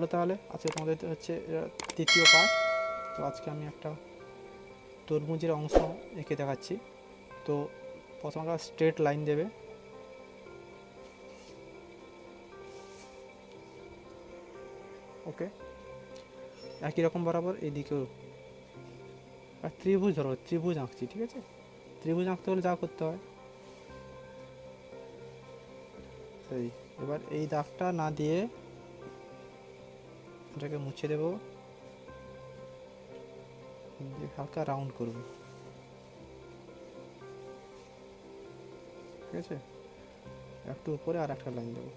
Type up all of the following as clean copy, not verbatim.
চলো তাহলে আজকে তোমাদের হচ্ছে তৃতীয় পার্ট। তো আজকে আমি একটা তরমুজের অংশ এঁকে দেখাচ্ছি। তো প্রথমে একটা স্ট্রেট লাইন দেবে, ওকে, একই রকম বরাবর এইদিকেও আর ত্রিভুজ ধরো, ত্রিভুজ আঁকছি, ঠিক আছে। ত্রিভুজ আঁকতে হলে যা করতে হয় সেই, এবার এই দাগটা না দিয়ে এটাকে মুছে দেবো, হালকা রাউন্ড করব, ঠিক আছে। একটু উপরে আর একটা লাইন দেবো,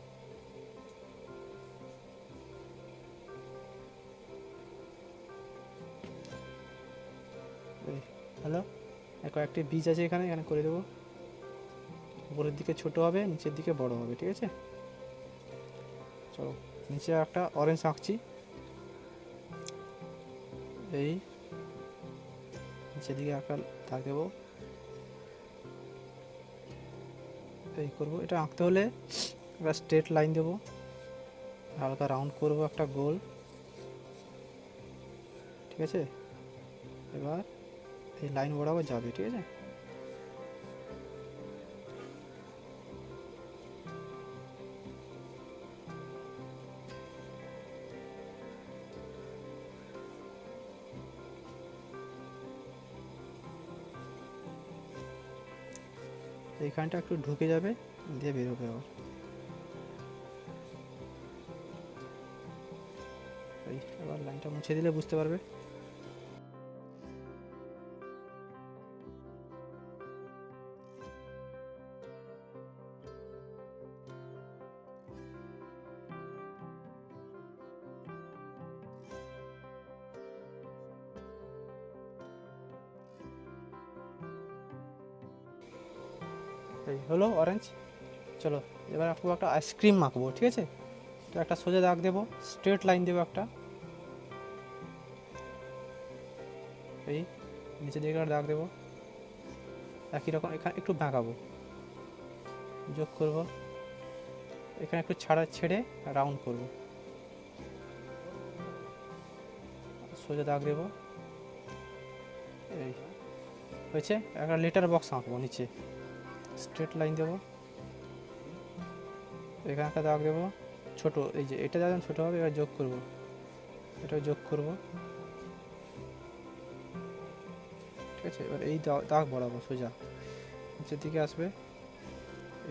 হ্যালো। কয়েকটি বীজ আছে এখানে, এখানে করে দেবো। উপরের দিকে ছোট হবে, নিচের দিকে বড় হবে, ঠিক আছে। চলো নিচে একটা অরেঞ্জ আঁকছি, এই নিচের দিকে একটা দাগ দেবো, এই করবো। এটা আঁকতে হলে একটা স্ট্রেট লাইন দেবো, হালকা রাউন্ড করবো একটা গোল, ঠিক আছে। এবার এই লাইন বরাবর যাবে, ঠিক আছে। এইখানটা একটু ঢুকে যাবে, দিয়ে বেরোবে আবার। এবার লাইনটা মুছে দিলে বুঝতে পারবে। এই হলো অরেঞ্জ। চলো এবার আঁকবো একটা আইসক্রিম আঁকবো, ঠিক আছে। তো একটা সোজা দাগ দেবো, স্ট্রেট লাইন দেবো একটা, এই নিচে দিকে একটা দাগ দেবো, একই রকম এখানে একটু বাঁকাবো, যোগ করব, এখানে একটু ছেড়ে রাউন্ড করব, সোজা দাগ দেবো, এই হয়েছে। একটা লেটার বক্স আঁকবো নিচে, স্ট্রেট লাইন দেবো, এখানে একটা দাগ দেবো ছোট, এই যে এটা যেমন ছোটো হবে, এবার যোগ করব, এটা যোগ করব, ঠিক আছে। এবার এই দাগ বরাবর সোজা নিচের দিকে আসবে,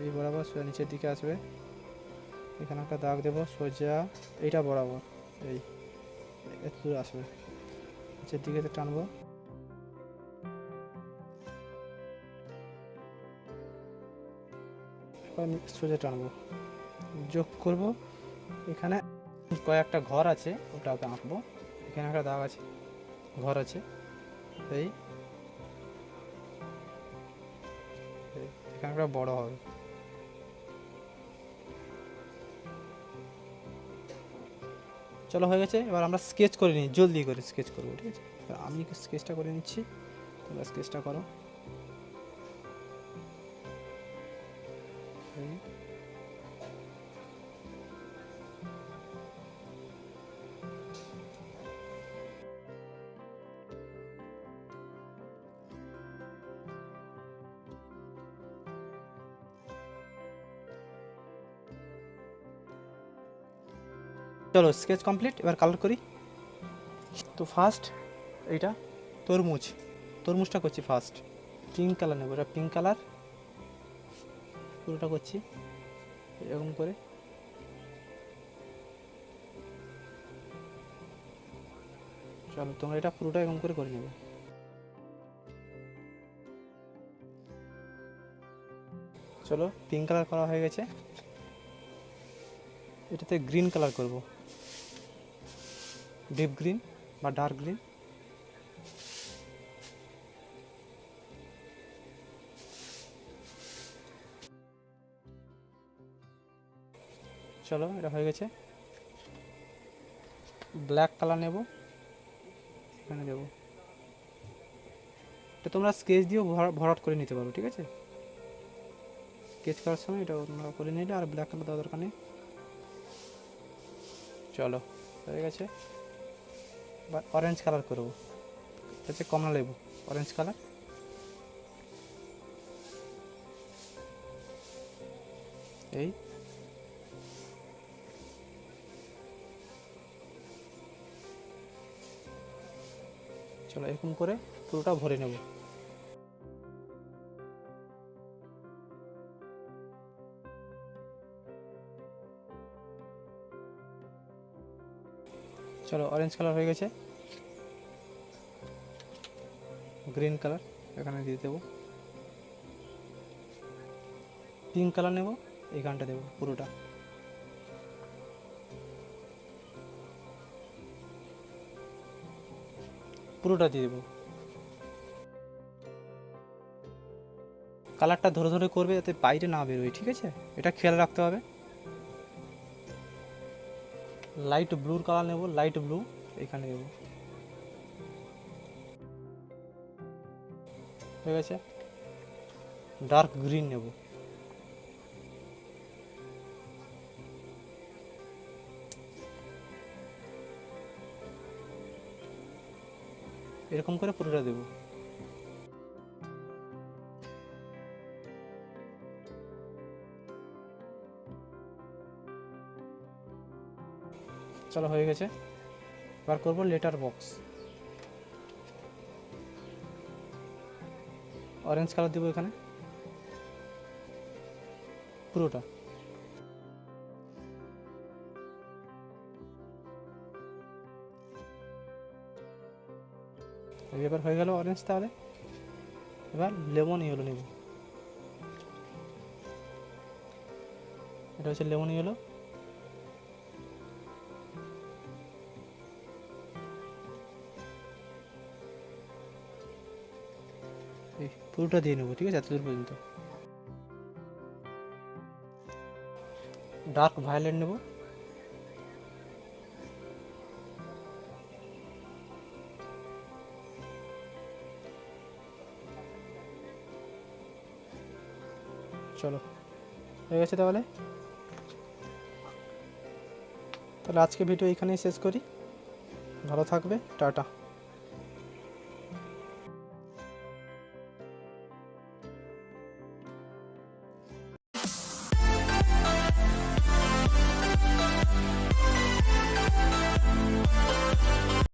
এই বরাবর সোজা নিচের দিকে আসবে, এখানে একটা দাগ দেবো সোজা এইটা বরাবর, এই এত দূর আসবে, নিচের দিকে টানবো, সোজা টানবো, যোগ করব। এখানে কয়েকটা ঘর আছে, ওটাকে আঁকবো, এখানে একটা দাগ আছে, ঘর আছে, এই এখানে একটা বড় হবে। চলো হয়ে গেছে। এবার আমরা স্কেচ করে নিই, জলদি করে স্কেচ করবো, ঠিক আছে। আমি স্কেচটা করে নিচ্ছি, তোমরা স্কেচটা করো। চলো স্কেচ কমপ্লিট, এবার কালার করি। তো ফার্স্ট এইটা তরমুজটা করছি ফার্স্ট, পিঙ্ক কালার নেবো, এটা পিঙ্ক কালার পুরোটা করছি এরকম করে, চলো তোমরা এটা পুরোটা এরকম করে নেবে। চলো পিঙ্ক কালার করা হয়ে গেছে, এটাতে গ্রিন কালার করব, ডিপ গ্রিন বা ডার্ক গ্রিন। চলো এটা হয়ে গেছে। ব্ল্যাক কালার নেব, এখানে দেবো, এটা তোমরা স্কেচ দিয়েও ভরাট করে নিতে পারো, ঠিক আছে। স্কেচ করার সময় এটা তোমরা করে নিলে আর ব্ল্যাক কালার দেওয়ার দরকার নেই। চলো হয়ে গেছে। এবার অরেঞ্জ কালার করবো, হচ্ছে কমলা লেবু, অরেঞ্জ কালার। এই চলো এরকম করে পুরোটা ভরে নেব। চলো অরেঞ্জ কালার হয়ে গেছে। গ্রিন কালার এখানে দিয়ে দেবো, পিঙ্ক কালার নেব, এইখানটা দেবো পুরোটা। পুরোটা দিয়ে দেবো। কালারটা ধরে ধরে করবে যাতে বাইরে না বেরোয়, ঠিক আছে, এটা খেয়াল রাখতে হবে। লাইট ব্লুর কালার নেব, লাইট ব্লু এখানে দেবো। হয়ে গেছে। ডার্ক গ্রিন নেব, এরকম করে পুরোটা দেবো। চলো হয়ে গেছে। এবার করবো লেটার বক্স। অরেঞ্জ কালার দেবো এখানে পুরোটা। এবার হয়ে গেল অরেঞ্জ। তাহলে এবার লেমন ইয়েলো নেব, এটা হচ্ছে লেমন ইয়েলো। এই পুরোটা দিয়ে নেবো, ঠিক আছে, এতদূর পর্যন্ত। ডার্ক ভায়োলেট নেব, চলো হয়ে গেছে। তাহলে আজকে ভিডিও এখানেই শেষ করি। ভালো থাকবে, টাটা।